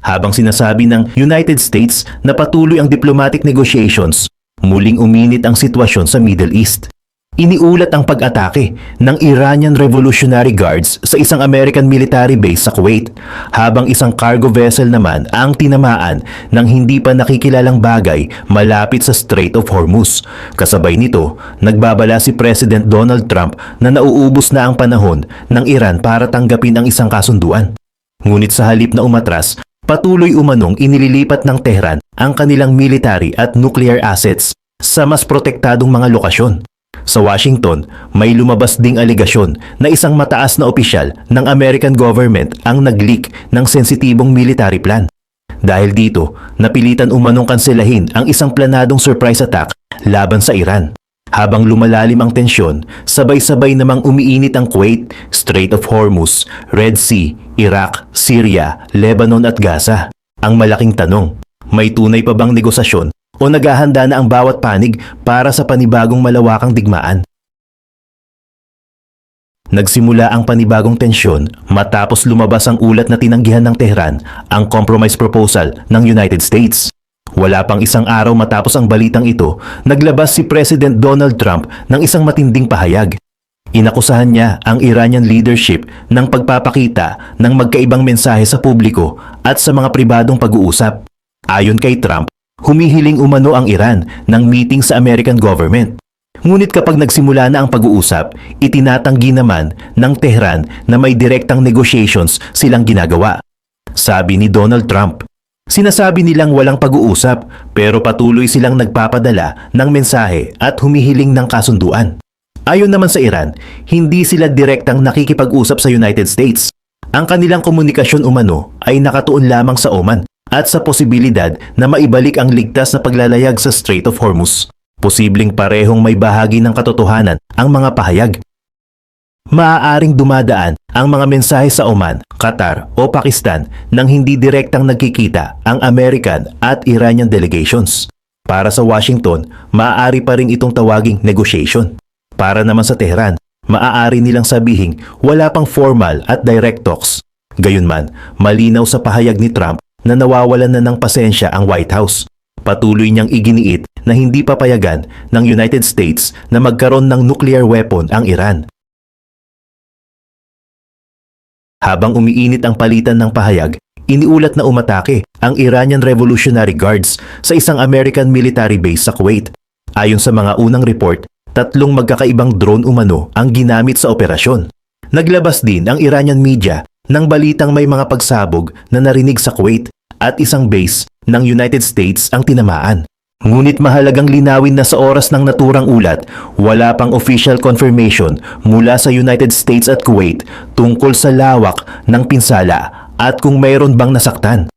Habang sinasabi ng United States na patuloy ang diplomatic negotiations, muling uminit ang sitwasyon sa Middle East. Iniulat ang pag-atake ng Iranian Revolutionary Guards sa isang American military base sa Kuwait, habang isang cargo vessel naman ang tinamaan ng hindi pa nakikilalang bagay malapit sa Strait of Hormuz. Kasabay nito, nagbabala si President Donald Trump na nauubos na ang panahon ng Iran para tanggapin ang isang kasunduan. Ngunit sa halip na umatras, patuloy umanong inililipat ng Tehran ang kanilang military at nuclear assets sa mas protektadong mga lokasyon. Sa Washington, may lumabas ding aligasyon na isang mataas na opisyal ng American government ang nag-leak ng sensitibong military plan. Dahil dito, napilitan umanong kanselahin ang isang planadong surprise attack laban sa Iran. Habang lumalalim ang tensyon, sabay-sabay namang umiinit ang Kuwait, Strait of Hormuz, Red Sea, Iraq, Syria, Lebanon at Gaza. Ang malaking tanong, may tunay pa bang negosasyon o naghahanda na ang bawat panig para sa panibagong malawakang digmaan? Nagsimula ang panibagong tensyon matapos lumabas ang ulat na tinanggihan ng Tehran ang compromise proposal ng United States. Wala pang isang araw matapos ang balitang ito, naglabas si President Donald Trump ng isang matinding pahayag. Inakusahan niya ang Iranian leadership ng pagpapakita ng magkaibang mensahe sa publiko at sa mga pribadong pag-uusap. Ayon kay Trump, humihiling umano ang Iran ng meeting sa American government. Ngunit kapag nagsimula na ang pag-uusap, itinatanggi naman ng Tehran na may direktang negotiations silang ginagawa. Sabi ni Donald Trump, sinasabi nilang walang pag-uusap pero patuloy silang nagpapadala ng mensahe at humihiling ng kasunduan. Ayon naman sa Iran, hindi sila direktang nakikipag-usap sa United States. Ang kanilang komunikasyon umano ay nakatuon lamang sa Oman at sa posibilidad na maibalik ang ligtas na paglalayag sa Strait of Hormuz. Posibleng parehong may bahagi ng katotohanan ang mga pahayag. Maaaring dumadaan ang mga mensahe sa Oman, Qatar o Pakistan nang hindi direktang nagkikita ang American at Iranian delegations. Para sa Washington, maaari pa rin itong tawaging negotiation. Para naman sa Tehran, maaari nilang sabihing wala pang formal at direct talks. Gayunman, malinaw sa pahayag ni Trump na nawawalan na ng pasensya ang White House. Patuloy niyang iginiit na hindi papayagan ng United States na magkaroon ng nuclear weapon ang Iran. Habang umiinit ang palitan ng pahayag, iniulat na umatake ang Iranian Revolutionary Guards sa isang American military base sa Kuwait. Ayon sa mga unang report, 3 magkakaibang drone umano ang ginamit sa operasyon. Naglabas din ang Iranian media ng balitang may mga pagsabog na narinig sa Kuwait at isang base ng United States ang tinamaan. Ngunit mahalagang linawin na sa oras ng naturang ulat, wala pang official confirmation mula sa United States at Kuwait tungkol sa lawak ng pinsala at kung mayroon bang nasaktan.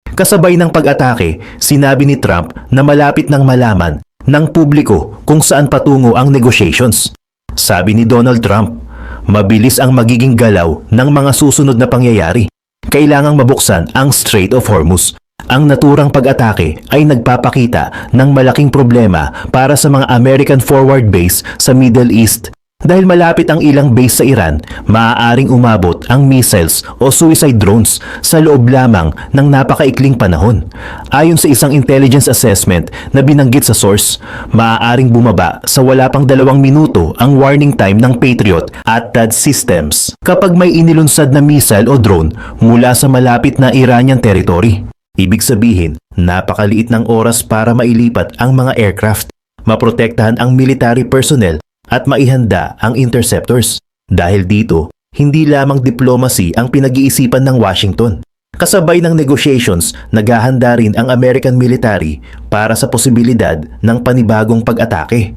Kasabay ng pag-atake, sinabi ni Trump na malapit nang malaman ng publiko kung saan patungo ang negotiations. Sabi ni Donald Trump, mabilis ang magiging galaw ng mga susunod na pangyayari. Kailangang mabuksan ang Strait of Hormuz. Ang naturang pag-atake ay nagpapakita ng malaking problema para sa mga American forward base sa Middle East. Dahil malapit ang ilang base sa Iran, maaaring umabot ang missiles o suicide drones sa loob lamang ng napakaikling panahon. Ayon sa isang intelligence assessment na binanggit sa source, maaaring bumaba sa wala pang 2 minuto ang warning time ng Patriot at THAAD systems kapag may inilunsad na missile o drone mula sa malapit na Iranian territory. Ibig sabihin, napakaliit ng oras para mailipat ang mga aircraft, maprotektahan ang military personnel at maihanda ang interceptors. Dahil dito, hindi lamang diplomacy ang pinag-iisipan ng Washington. Kasabay ng negotiations, naghahanda rin ang American military para sa posibilidad ng panibagong pag-atake.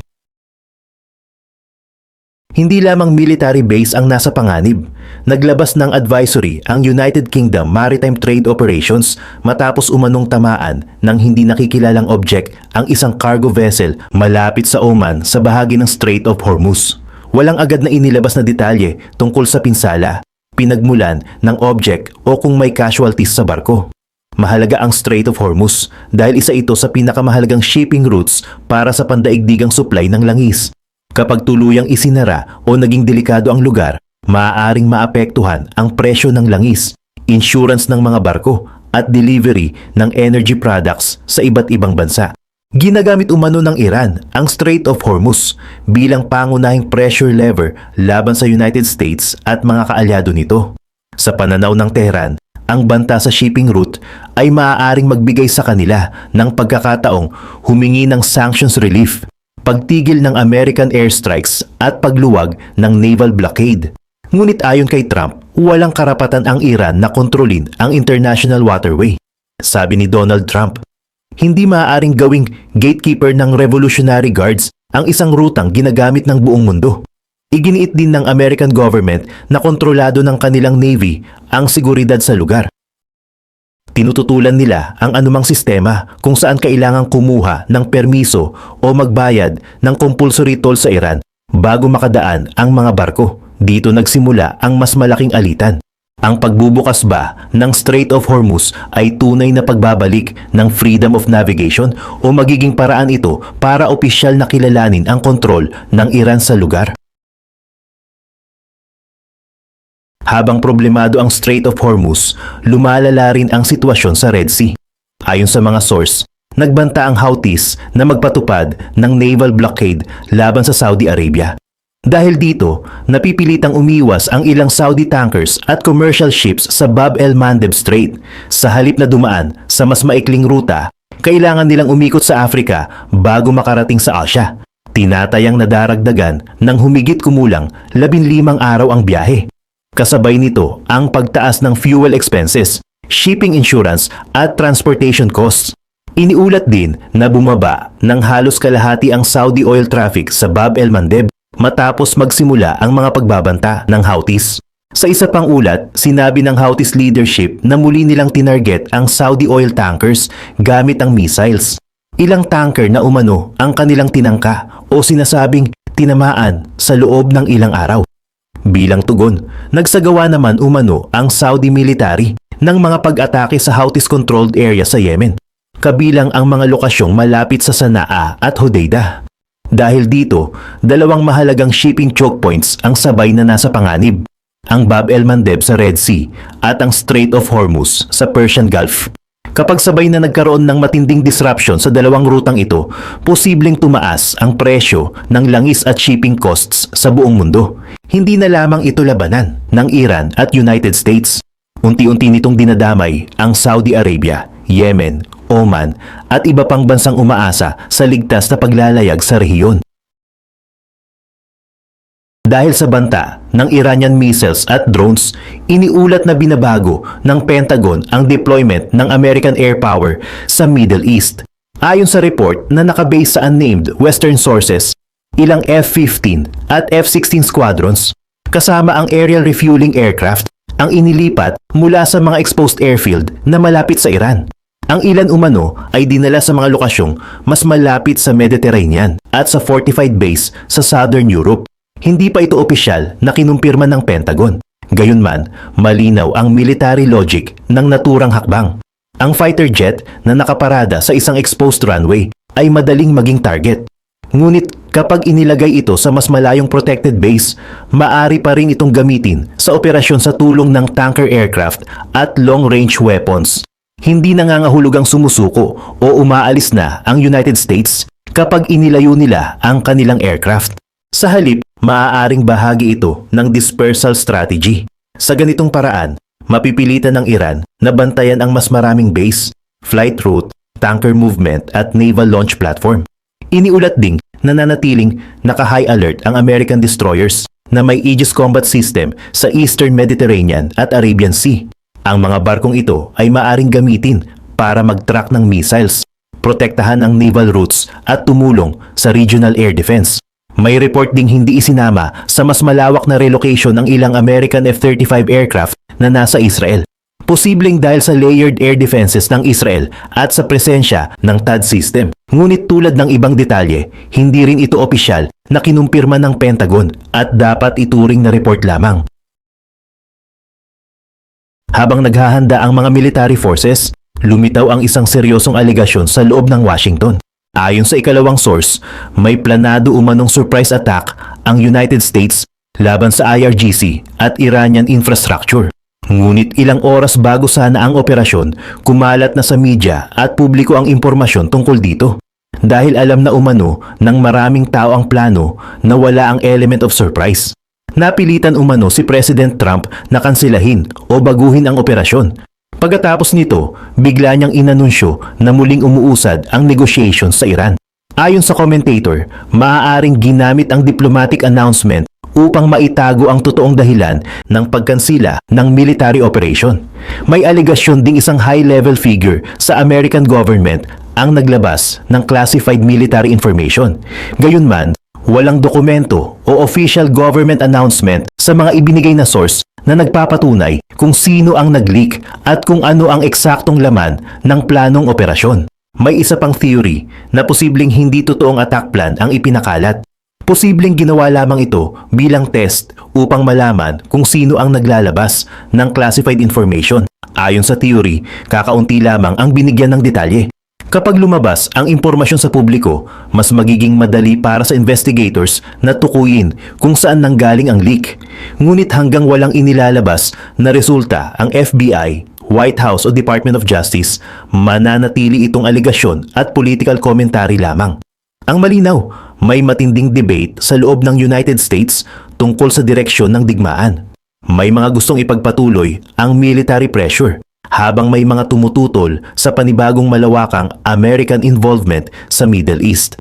Hindi lamang military base ang nasa panganib. Naglabas ng advisory ang United Kingdom Maritime Trade Operations matapos umanong tamaan ng hindi nakikilalang object ang isang cargo vessel malapit sa Oman sa bahagi ng Strait of Hormuz. Walang agad na inilabas na detalye tungkol sa pinsala, pinagmulan ng object o kung may casualties sa barko. Mahalaga ang Strait of Hormuz dahil isa ito sa pinakamahalagang shipping routes para sa pandaigdigang supply ng langis. Kapag tuluyang isinara o naging delikado ang lugar, maaaring maapektuhan ang presyo ng langis, insurance ng mga barko at delivery ng energy products sa iba't ibang bansa. Ginagamit umano ng Iran ang Strait of Hormuz bilang pangunahing pressure lever laban sa United States at mga kaalyado nito. Sa pananaw ng Tehran, ang banta sa shipping route ay maaaring magbigay sa kanila ng pagkakataong humingi ng sanctions relief, pagtigil ng American airstrikes at pagluwag ng naval blockade. Ngunit ayon kay Trump, walang karapatan ang Iran na kontrolin ang international waterway. Sabi ni Donald Trump, hindi maaaring gawing gatekeeper ng Revolutionary Guards ang isang rutang ginagamit ng buong mundo. Iginiit din ng American government na kontrolado ng kanilang Navy ang seguridad sa lugar. Tinututulan nila ang anumang sistema kung saan kailangang kumuha ng permiso o magbayad ng compulsory toll sa Iran bago makadaan ang mga barko. Dito nagsimula ang mas malaking alitan. Ang pagbubukas ba ng Strait of Hormuz ay tunay na pagbabalik ng freedom of navigation o magiging paraan ito para opisyal na kilalanin ang kontrol ng Iran sa lugar? Habang problemado ang Strait of Hormuz, lumalala rin ang sitwasyon sa Red Sea. Ayon sa mga source, nagbanta ang Houthis na magpatupad ng naval blockade laban sa Saudi Arabia. Dahil dito, napipilitang umiwas ang ilang Saudi tankers at commercial ships sa Bab el-Mandeb Strait. Sa halip na dumaan sa mas maikling ruta, kailangan nilang umikot sa Africa bago makarating sa Asia. Tinatayang nadaragdagan ng humigit kumulang 15 araw ang biyahe. Kasabay nito ang pagtaas ng fuel expenses, shipping insurance at transportation costs. Iniulat din na bumaba ng halos kalahati ang Saudi oil traffic sa Bab el-Mandeb matapos magsimula ang mga pagbabanta ng Houthis. Sa isa pang ulat, sinabi ng Houthis leadership na muli nilang tinarget ang Saudi oil tankers gamit ang missiles. Ilang tanker na umano ang kanilang tinangka o sinasabing tinamaan sa loob ng ilang araw. Bilang tugon, nagsagawa naman umano ang Saudi military ng mga pag-atake sa Houthis-controlled area sa Yemen, kabilang ang mga lokasyong malapit sa Sanaa at Hodeidah. Dahil dito, dalawang mahalagang shipping choke points ang sabay na nasa panganib, ang Bab el-Mandeb sa Red Sea at ang Strait of Hormuz sa Persian Gulf. Kapag sabay na nagkaroon ng matinding disruption sa dalawang rutang ito, posibleng tumaas ang presyo ng langis at shipping costs sa buong mundo. Hindi na lamang ito labanan ng Iran at United States. Unti-unti nitong dinadamay ang Saudi Arabia, Yemen, Oman at iba pang bansang umaasa sa ligtas na paglalayag sa rehiyon. Dahil sa banta ng Iranian missiles at drones, iniulat na binabago ng Pentagon ang deployment ng American air power sa Middle East. Ayon sa report na nakabase sa unnamed Western sources, ilang F-15 at F-16 squadrons, kasama ang aerial refueling aircraft, ang inilipat mula sa mga exposed airfield na malapit sa Iran. Ang ilan umano ay dinala sa mga lokasyong mas malapit sa Mediterranean at sa fortified base sa Southern Europe. Hindi pa ito opisyal na kinumpirma ng Pentagon. Gayunman, malinaw ang military logic ng naturang hakbang. Ang fighter jet na nakaparada sa isang exposed runway ay madaling maging target. Ngunit kapag inilagay ito sa mas malayong protected base, maari pa rin itong gamitin sa operasyon sa tulong ng tanker aircraft at long-range weapons. Hindi nangangahulugang sumusuko o umaalis na ang United States kapag inilayo nila ang kanilang aircraft. Sa halip, maaaring bahagi ito ng dispersal strategy. Sa ganitong paraan, mapipilitan ng Iran na bantayan ang mas maraming base, flight route, tanker movement at naval launch platform. Iniulat ding nananatiling naka-high alert ang American destroyers na may Aegis combat system sa Eastern Mediterranean at Arabian Sea. Ang mga barkong ito ay maaring gamitin para mag-track ng missiles, protektahan ang naval routes at tumulong sa regional air defense. May report ding hindi isinama sa mas malawak na relocation ng ilang American F-35 aircraft na nasa Israel. Posibleng dahil sa layered air defenses ng Israel at sa presensya ng THAAD system. Ngunit tulad ng ibang detalye, hindi rin ito opisyal na kinumpirma ng Pentagon at dapat ituring na report lamang. Habang naghahanda ang mga military forces, lumitaw ang isang seryosong alegasyon sa loob ng Washington. Ayon sa ikalawang source, may planado umanong surprise attack ang United States laban sa IRGC at Iranian infrastructure. Ngunit ilang oras bago sana ang operasyon, kumalat na sa media at publiko ang impormasyon tungkol dito. Dahil alam na umano ng maraming tao ang plano na wala ang element of surprise. Napilitan umano si President Trump na kansilahin o baguhin ang operasyon. Pagkatapos nito, bigla niyang inanunsyo na muling umuusad ang negotiations sa Iran. Ayon sa commentator, maaaring ginamit ang diplomatic announcement upang maitago ang totoong dahilan ng pagkansila ng military operation. May aligasyon ding isang high-level figure sa American government ang naglabas ng classified military information. Gayunman, walang dokumento o official government announcement sa mga ibinigay na source na nagpapatunay kung sino ang nag-leak at kung ano ang eksaktong laman ng planong operasyon. May isa pang theory na posibleng hindi totoong attack plan ang ipinakalat. Posibleng ginawa lamang ito bilang test upang malaman kung sino ang naglalabas ng classified information. Ayon sa theory, kakaunti lamang ang binigyan ng detalye. Kapag lumabas ang impormasyon sa publiko, mas magiging madali para sa investigators na tukuyin kung saan nanggaling ang leak. Ngunit hanggang walang inilalabas na resulta ang FBI, White House o Department of Justice, mananatili itong aligasyon at political commentary lamang. Ang malinaw, may matinding debate sa loob ng United States tungkol sa direksyon ng digmaan. May mga gustong ipagpatuloy ang military pressure, habang may mga tumututol sa panibagong malawakang American involvement sa Middle East.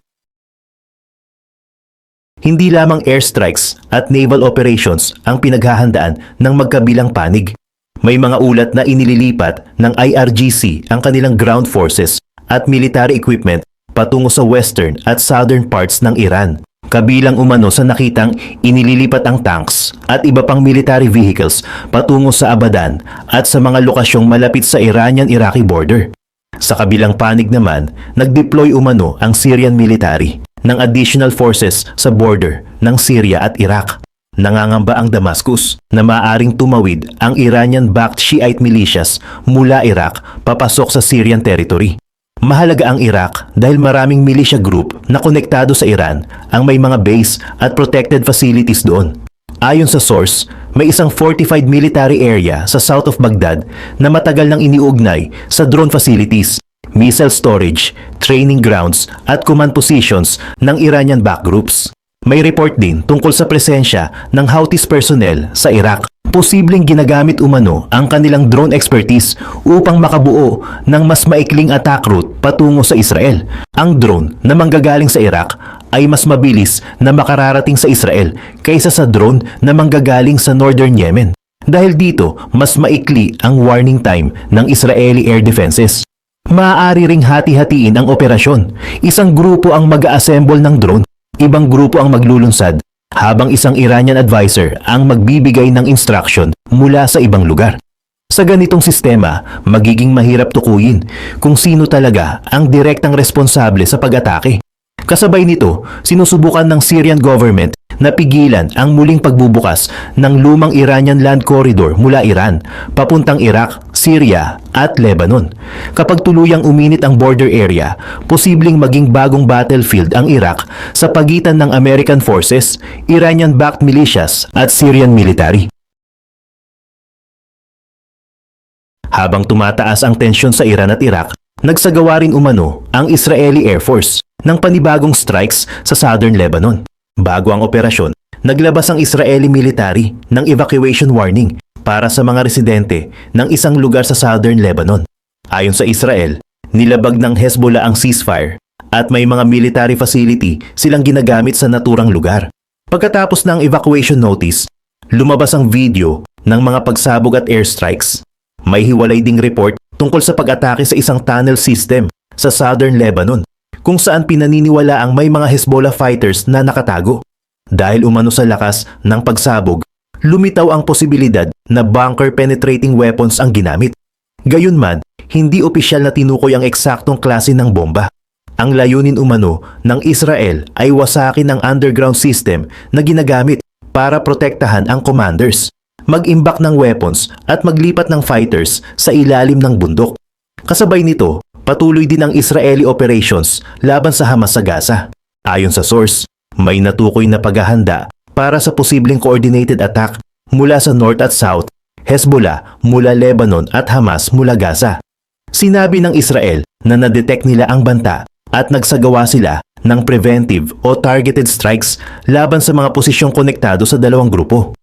Hindi lamang airstrikes at naval operations ang pinaghahandaan ng magkabilang panig. May mga ulat na inililipat ng IRGC ang kanilang ground forces at military equipment patungo sa western at southern parts ng Iran. Kabilang umano sa nakitang inililipat ang tanks at iba pang military vehicles patungo sa Abadan at sa mga lokasyong malapit sa Iranian-Iraqi border. Sa kabilang panig naman, nag-deploy umano ang Syrian military ng additional forces sa border ng Syria at Iraq. Nangangamba ang Damascus na maaaring tumawid ang Iranian-backed Shiite militias mula Iraq papasok sa Syrian territory. Mahalaga ang Iraq dahil maraming militia group na konektado sa Iran ang may mga base at protected facilities doon. Ayon sa source, may isang fortified military area sa south of Baghdad na matagal nang iniugnay sa drone facilities, missile storage, training grounds at command positions ng Iranian-backed groups. May report din tungkol sa presensya ng Houthis personnel sa Iraq. Posibleng ginagamit umano ang kanilang drone expertise upang makabuo ng mas maikling attack route patungo sa Israel. Ang drone na manggagaling sa Iraq ay mas mabilis na makararating sa Israel kaysa sa drone na manggagaling sa northern Yemen. Dahil dito, mas maikli ang warning time ng Israeli air defenses. Maaari ring hati-hatiin ang operasyon. Isang grupo ang mag-assemble ng drone, ibang grupo ang maglulunsad, habang isang Iranian advisor ang magbibigay ng instruction mula sa ibang lugar. Sa ganitong sistema, magiging mahirap tukuyin kung sino talaga ang direktang responsable sa pag-atake. Kasabay nito, sinusubukan ng Syrian government na pigilan ang muling pagbubukas ng lumang Iranian land corridor mula Iran, papuntang Iraq, Syria at Lebanon. Kapag tuluyang uminit ang border area, posibleng maging bagong battlefield ang Iraq sa pagitan ng American forces, Iranian-backed militias at Syrian military. Habang tumataas ang tensyon sa Iran at Iraq, nagsagawa rin umano ang Israeli Air Force ng panibagong strikes sa southern Lebanon. Bago ang operasyon, naglabas ang Israeli military ng evacuation warning para sa mga residente ng isang lugar sa southern Lebanon. Ayon sa Israel, nilabag ng Hezbollah ang ceasefire at may mga military facility silang ginagamit sa naturang lugar. Pagkatapos ng evacuation notice, lumabas ang video ng mga pagsabog at airstrikes. May hiwalay ding report tungkol sa pag-atake sa isang tunnel system sa southern Lebanon, kung saan pinaniniwala ang may mga Hezbollah fighters na nakatago. Dahil umano sa lakas ng pagsabog, lumitaw ang posibilidad na bunker-penetrating weapons ang ginamit. Gayunman, hindi opisyal na tinukoy ang eksaktong klase ng bomba. Ang layunin umano ng Israel ay wasakin ang underground system na ginagamit para protektahan ang commanders, mag-imbak ng weapons at maglipat ng fighters sa ilalim ng bundok. Kasabay nito, patuloy din ang Israeli operations laban sa Hamas sa Gaza. Ayon sa source, may natukoy na paghahanda para sa posibleng coordinated attack mula sa north at south Hezbollah mula Lebanon at Hamas mula Gaza. Sinabi ng Israel na nadetect nila ang banta at nagsagawa sila ng preventive o targeted strikes laban sa mga posisyong konektado sa dalawang grupo.